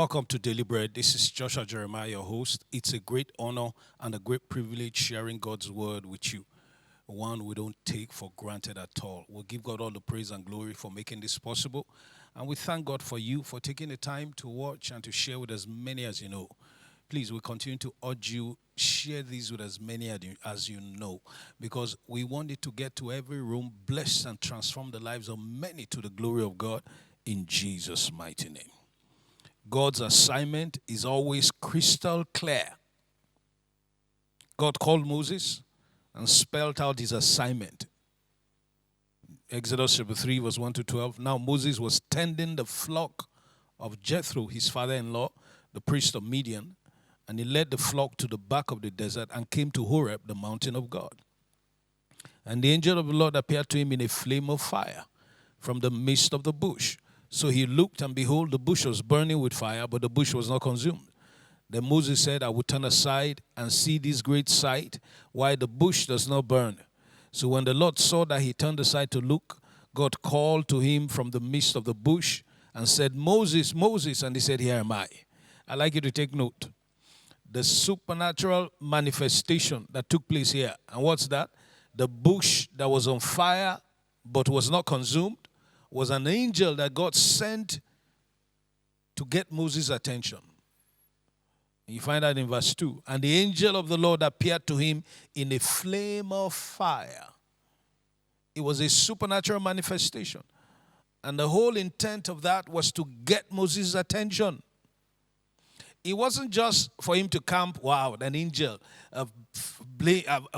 Welcome to Daily Bread. This is Joshua Jeremiah, your host. It's a great honor and a great privilege sharing God's word with you. One we don't take for granted at all. We'll give God all the praise and glory for making this possible. And we thank God for you for taking the time to watch and to share with as many as you know. Please, we continue to urge you, share these with as many as you know, because we want it to get to every room, bless and transform the lives of many to the glory of God in Jesus' mighty name. God's assignment is always crystal clear. God called Moses and spelled out his assignment. Exodus chapter 3, verse 1 to 12. Now Moses was tending the flock of Jethro, his father-in-law, the priest of Midian, and he led the flock to the back of the desert and came to Horeb, the mountain of God. And the angel of the Lord appeared to him in a flame of fire from the midst of the bush. So he looked, and behold, the bush was burning with fire, but the bush was not consumed. Then Moses said, I will turn aside and see this great sight, why the bush does not burn. So when the Lord saw that he turned aside to look, God called to him from the midst of the bush and said, Moses, Moses. And he said, Here am I. I'd like you to take note. The supernatural manifestation that took place here. And what's that? The bush that was on fire but was not consumed was an angel that God sent to get Moses' attention. And you find that in verse 2. And the angel of the Lord appeared to him in a flame of fire. It was a supernatural manifestation. And the whole intent of that was to get Moses' attention. It wasn't just for him to camp, wow, an angel, a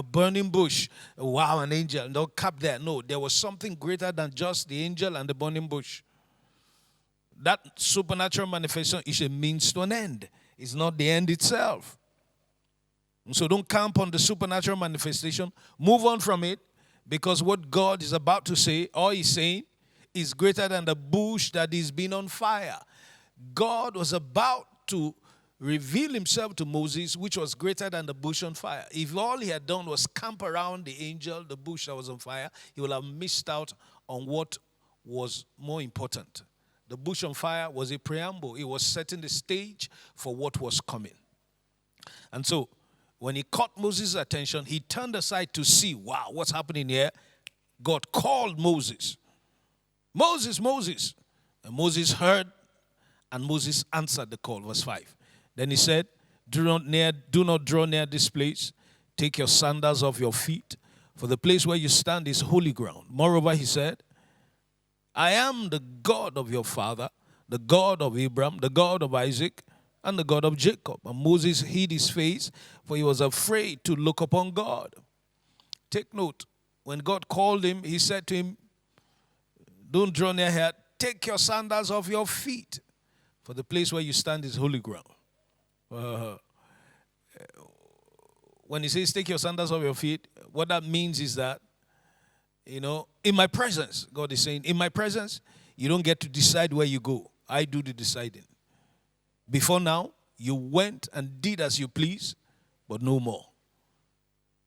burning bush, wow, an angel, no camp there. No, there was something greater than just the angel and the burning bush. That supernatural manifestation is a means to an end. It's not the end itself. So don't camp on the supernatural manifestation. Move on from it, because what God is about to say, or He's saying, is greater than the bush that is being on fire. God was about to reveal himself to Moses, which was greater than the bush on fire. If all he had done was camp around the angel, the bush that was on fire, he would have missed out on what was more important. The bush on fire was a preamble. It was setting the stage for what was coming. And so, when he caught Moses' attention, he turned aside to see, wow, what's happening here? God called Moses. Moses, Moses. And Moses heard, and Moses answered the call. Verse 5. Then he said, do not draw near this place. Take your sandals off your feet, for the place where you stand is holy ground. Moreover, he said, I am the God of your father, the God of Abraham, the God of Isaac, and the God of Jacob. And Moses hid his face, for he was afraid to look upon God. Take note, when God called him, he said to him, don't draw near here. Take your sandals off your feet, for the place where you stand is holy ground. When he says take your sandals off your feet, what that means is that, in my presence, God is saying, in my presence, you don't get to decide where you go. I do the deciding. Before now, you went and did as you please, but no more.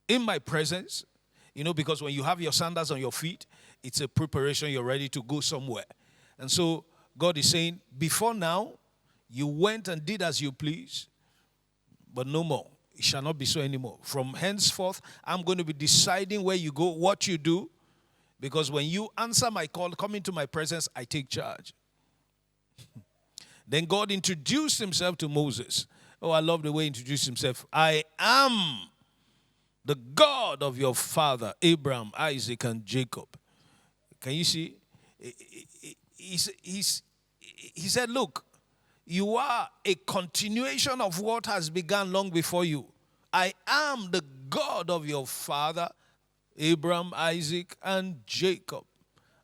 In my presence, because when you have your sandals on your feet, it's a preparation, you're ready to go somewhere. And so God is saying, before now, you went and did as you please, but no more. It shall not be so anymore. From henceforth, I'm going to be deciding where you go, what you do, because when you answer my call, come into my presence, I take charge. Then God introduced himself to Moses. Oh, I love the way he introduced himself. I am the God of your father, Abraham, Isaac, and Jacob. Can you see? He said, look, you are a continuation of what has begun long before you. I am the God of your father, Abraham, Isaac, and Jacob.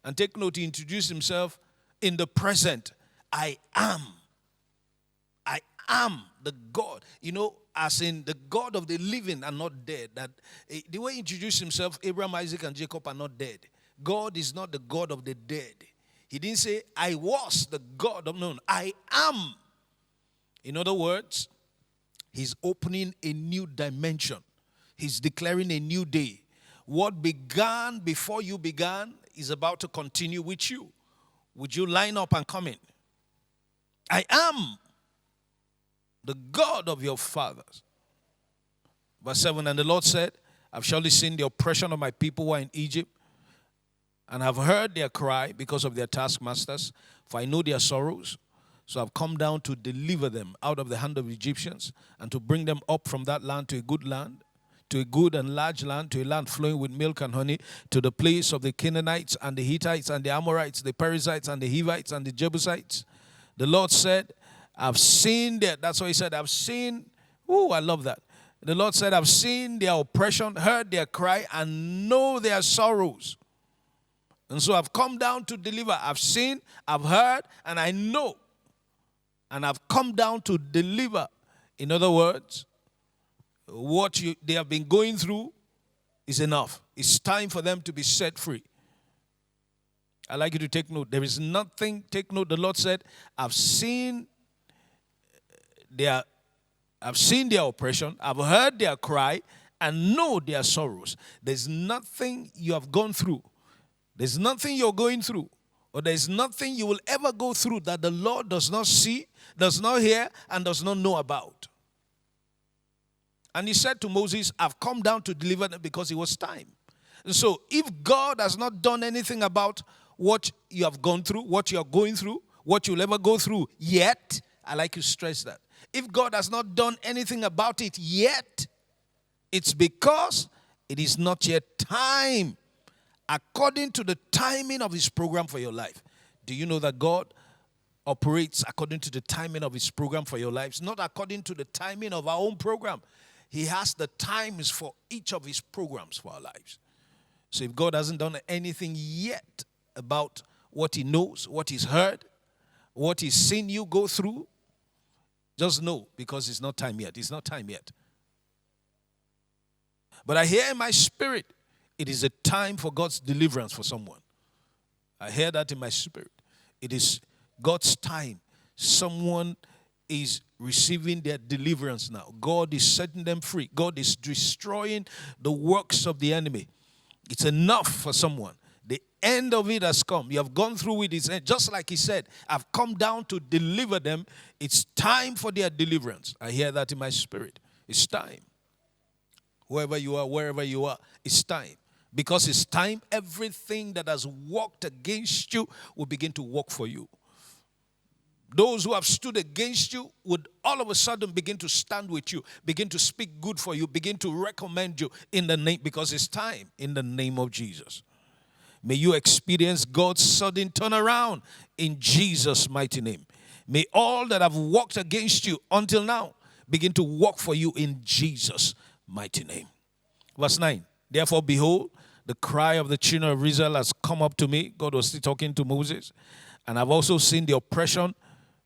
And take note, he introduced himself in the present. I am the God. As in the God of the living and not dead. That the way he introduced himself, Abraham, Isaac, and Jacob are not dead. God is not the God of the dead. He didn't say, I was the God of no. I am. In other words, he's opening a new dimension. He's declaring a new day. What began before you began is about to continue with you. Would you line up and come in? I am the God of your fathers. Verse 7, and the Lord said, I've surely seen the oppression of my people who are in Egypt, and have heard their cry because of their taskmasters, for I know their sorrows. So I've come down to deliver them out of the hand of the Egyptians, and to bring them up from that land to a good land, to a good and large land, to a land flowing with milk and honey, to the place of the Canaanites and the Hittites and the Amorites, the Perizzites and the Hivites and the Jebusites. The Lord said, I've seen their, that's what he said, I've seen, I love that. The Lord said, I've seen their oppression, heard their cry, and know their sorrows. And so I've come down to deliver. I've seen, I've heard, and I know. And I've come down to deliver. In other words, what they have been going through is enough. It's time for them to be set free. I'd like you to take note. There is nothing, take note, the Lord said, I've seen their oppression, I've heard their cry, and know their sorrows. There's nothing you have gone through. There's nothing you're going through, or there's nothing you will ever go through that the Lord does not see, does not hear, and does not know about. And he said to Moses, I've come down to deliver them because it was time. And so if God has not done anything about what you have gone through, what you're going through, what you'll ever go through yet, I like to stress that. If God has not done anything about it yet, it's because it is not yet time, according to the timing of his program for your life. Do you know that God operates according to the timing of his program for your lives, not according to the timing of our own program? He has the times for each of his programs for our lives. So if God hasn't done anything yet about what he knows, what he's heard, what he's seen you go through, just know, because it's not time yet. It's not time yet. But I hear in my spirit, it is a time for God's deliverance for someone. I hear that in my spirit. It is God's time. Someone is receiving their deliverance now. God is setting them free. God is destroying the works of the enemy. It's enough for someone. The end of it has come. You have gone through it. It's just like he said, I've come down to deliver them. It's time for their deliverance. I hear that in my spirit. It's time. Whoever you are, wherever you are, it's time. Because it's time, everything that has worked against you will begin to work for you. Those who have stood against you would all of a sudden begin to stand with you, begin to speak good for you, begin to recommend you in the name, because it's time, in the name of Jesus. May you experience God's sudden turnaround in Jesus' mighty name. May all that have worked against you until now begin to work for you in Jesus' mighty name. Verse 9, therefore, behold, the cry of the children of Israel has come up to me. God was still talking to Moses. And I've also seen the oppression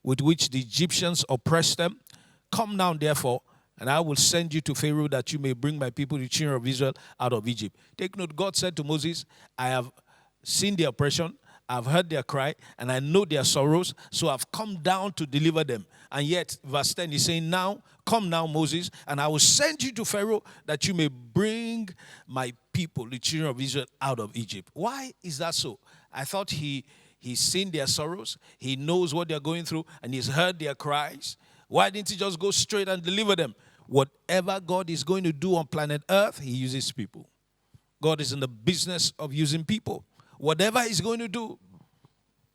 with which the Egyptians oppressed them. Come now, therefore, and I will send you to Pharaoh that you may bring my people, the children of Israel, out of Egypt. Take note, God said to Moses, I have seen their oppression, I've heard their cry, and I know their sorrows, so I've come down to deliver them. And yet, verse 10, he's saying, now, come now, Moses, and I will send you to Pharaoh that you may bring my people, the children of Israel, out of Egypt. Why is that so? I thought he's seen their sorrows, he knows what they're going through, and he's heard their cries. Why didn't he just go straight and deliver them? Whatever God is going to do on planet Earth, he uses people. God is in the business of using people. Whatever he's going to do,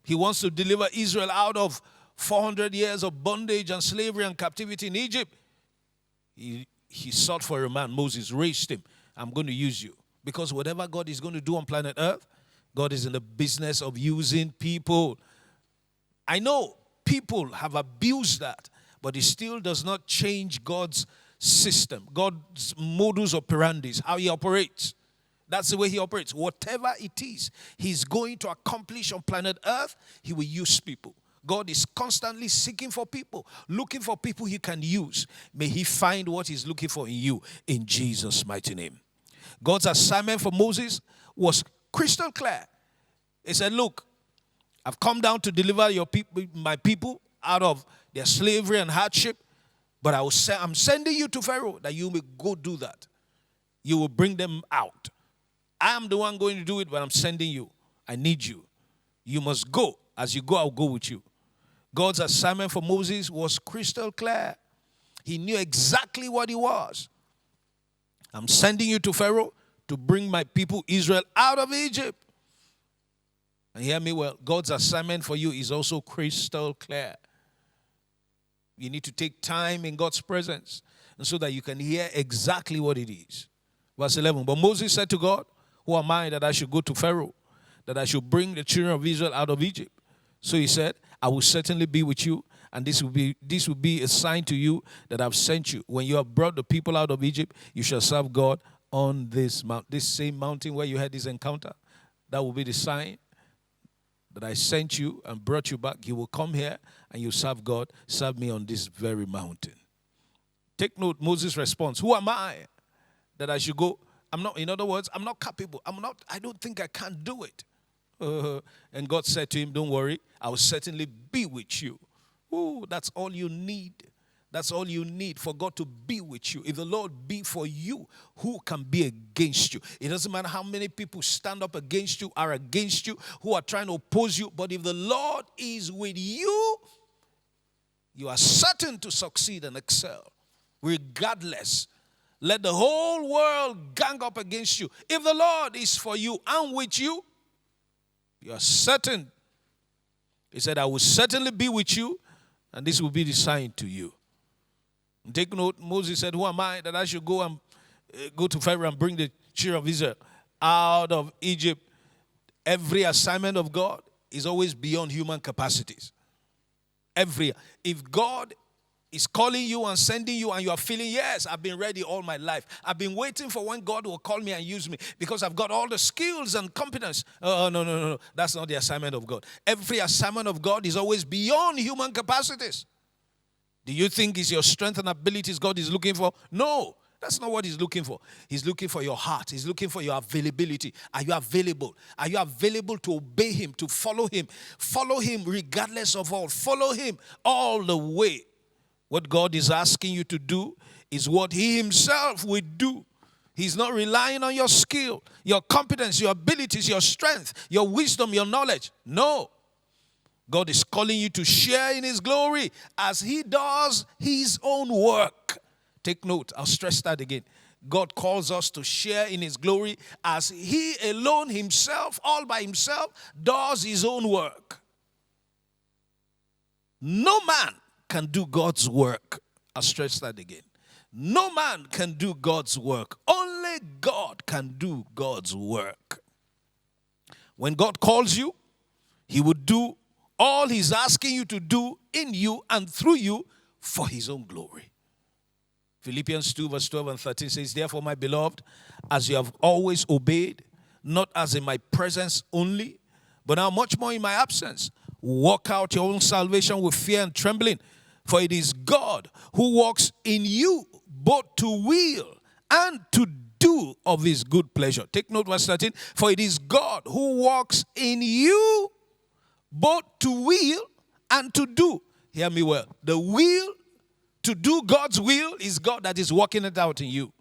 he wants to deliver Israel out of 400 years of bondage and slavery and captivity in Egypt. He sought for a man. Moses raised him. I'm going to use you. Because whatever God is going to do on planet Earth, God is in the business of using people. I know people have abused that, but it still does not change God's system, God's modus operandi, how he operates. That's the way he operates. Whatever it is he's going to accomplish on planet Earth, he will use people. God is constantly seeking for people, looking for people he can use. May he find what he's looking for in you, in Jesus' mighty name. God's assignment for Moses was crystal clear. He said, look, I've come down to deliver your people, my people out of their slavery and hardship, but I'm sending you to Pharaoh that you may go do that. You will bring them out. I am the one going to do it, but I'm sending you. I need you. You must go. As you go, I'll go with you. God's assignment for Moses was crystal clear. He knew exactly what he was. I'm sending you to Pharaoh to bring my people Israel out of Egypt. And hear me well, God's assignment for you is also crystal clear. You need to take time in God's presence, and so that you can hear exactly what it is. Verse 11, but Moses said to God, who am I that I should go to Pharaoh, that I should bring the children of Israel out of Egypt? So he said, I will certainly be with you, and this will be a sign to you that I've sent you. When you have brought the people out of Egypt, you shall serve God on this same mountain where you had this encounter. That will be the sign that I sent you and brought you back. You will come here and you serve God, serve me on this very mountain. Take note, Moses' response, who am I that I should go? I'm not, in other words, I'm not capable. I don't think I can do it. And God said to him, don't worry, I will certainly be with you. Oh, that's all you need. That's all you need, for God to be with you. If the Lord be for you, who can be against you? It doesn't matter how many people stand up against you, are against you, who are trying to oppose you. But if the Lord is with you, you are certain to succeed and excel. Regardless, let the whole world gang up against you. If the Lord is for you and with you, you are certain. He said, I will certainly be with you, and this will be the sign to you. And take note, Moses said, who am I that I should go to Pharaoh and bring the children of Israel out of Egypt? Every assignment of God is always beyond human capacities. If God is calling you and sending you and you are feeling, yes, I've been ready all my life. I've been waiting for when God will call me and use me because I've got all the skills and competence. No. That's not the assignment of God. Every assignment of God is always beyond human capacities. Do you think it's your strength and abilities God is looking for? No, that's not what he's looking for. He's looking for your heart. He's looking for your availability. Are you available? Are you available to obey him, to follow him? Follow him regardless of all. Follow him all the way. What God is asking you to do is what he himself will do. He's not relying on your skill, your competence, your abilities, your strength, your wisdom, your knowledge. No. God is calling you to share in his glory as he does his own work. Take note, I'll stress that again. God calls us to share in his glory as he alone himself, all by himself, does his own work. No man can do God's work. I'll stress that again. No man can do God's work. Only God can do God's work. When God calls you, he will do all he's asking you to do in you and through you for his own glory. Philippians 2 verse 12 and 13 says, therefore, my beloved, as you have always obeyed, not as in my presence only, but now much more in my absence, walk out your own salvation with fear and trembling. For it is God who works in you both to will and to do of his good pleasure. Take note, verse 13. For it is God who works in you both to will and to do. Hear me well. The will to do God's will is God that is working it out in you.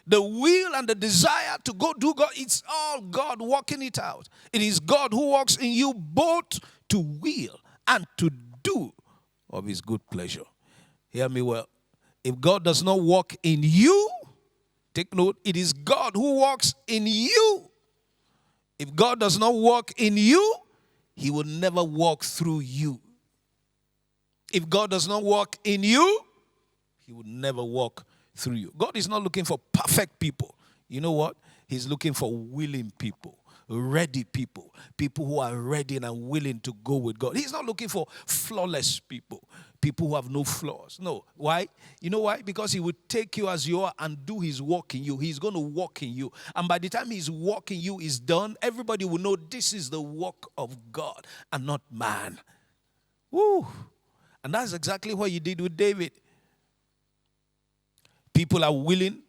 The will and the desire to go do God, it's all God working it out. It is God who works in you both to will and to do of his good pleasure. Hear me well. If God does not work in you, take note, it is God who works in you. If God does not work in you, he will never walk through you. If God does not work in you, he will never walk through you. God is not looking for perfect people. You know what? He's looking for willing people, ready people, people who are ready and willing to go with God. He's not looking for flawless people, people who have no flaws. No. Why? You know why? Because he will take you as you are and do his work in you. He's going to walk in you. And by the time his work in you is done, everybody will know this is the work of God and not man. Woo! And that's exactly what you did with David. People are willing.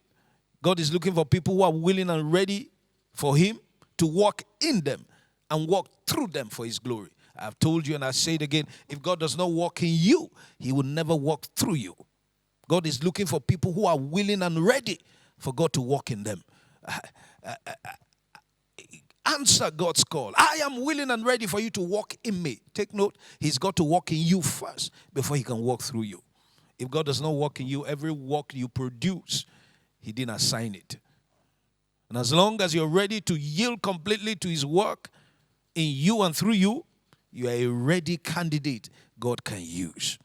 God is looking for people who are willing and ready for him to walk in them and walk through them for his glory. I've told you and I say it again, if God does not walk in you, he will never walk through you. God is looking for people who are willing and ready for God to walk in them. Answer God's call. I am willing and ready for you to walk in me. Take note, he's got to walk in you first before he can walk through you. If God does not work in you, every work you produce, he didn't assign it. And as long as you're ready to yield completely to his work in you and through you, you are a ready candidate God can use.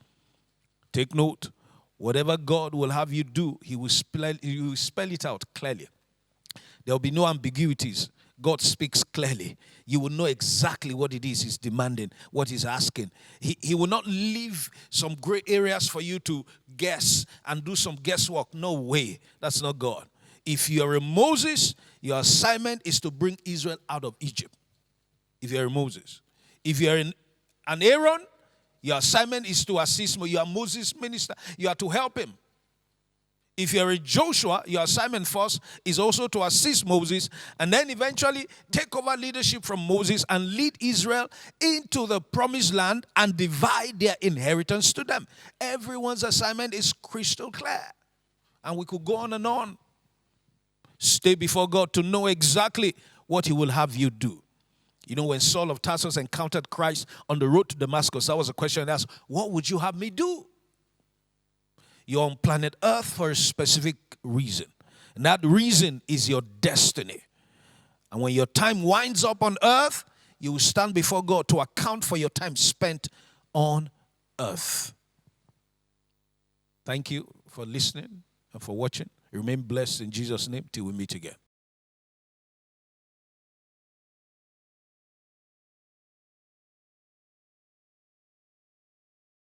Take note, whatever God will have you do, he will spell it out clearly. There will be no ambiguities. God speaks clearly. You will know exactly what it is he's demanding, what he's asking. He will not leave some gray areas for you to guess and do some guesswork. No way. That's not God. If you are a Moses, your assignment is to bring Israel out of Egypt. If you are a Moses. If you are an Aaron, your assignment is to assist. You are Moses' minister. You are to help him. If you're a Joshua, your assignment first is also to assist Moses and then eventually take over leadership from Moses and lead Israel into the promised land and divide their inheritance to them. Everyone's assignment is crystal clear. And we could go on and on. Stay before God to know exactly what he will have you do. You know, when Saul of Tarsus encountered Christ on the road to Damascus, that was a question he asked, what would you have me do? You're on planet Earth for a specific reason. And that reason is your destiny. And when your time winds up on earth, you will stand before God to account for your time spent on earth. Thank you for listening and for watching. Remain blessed in Jesus' name till we meet again.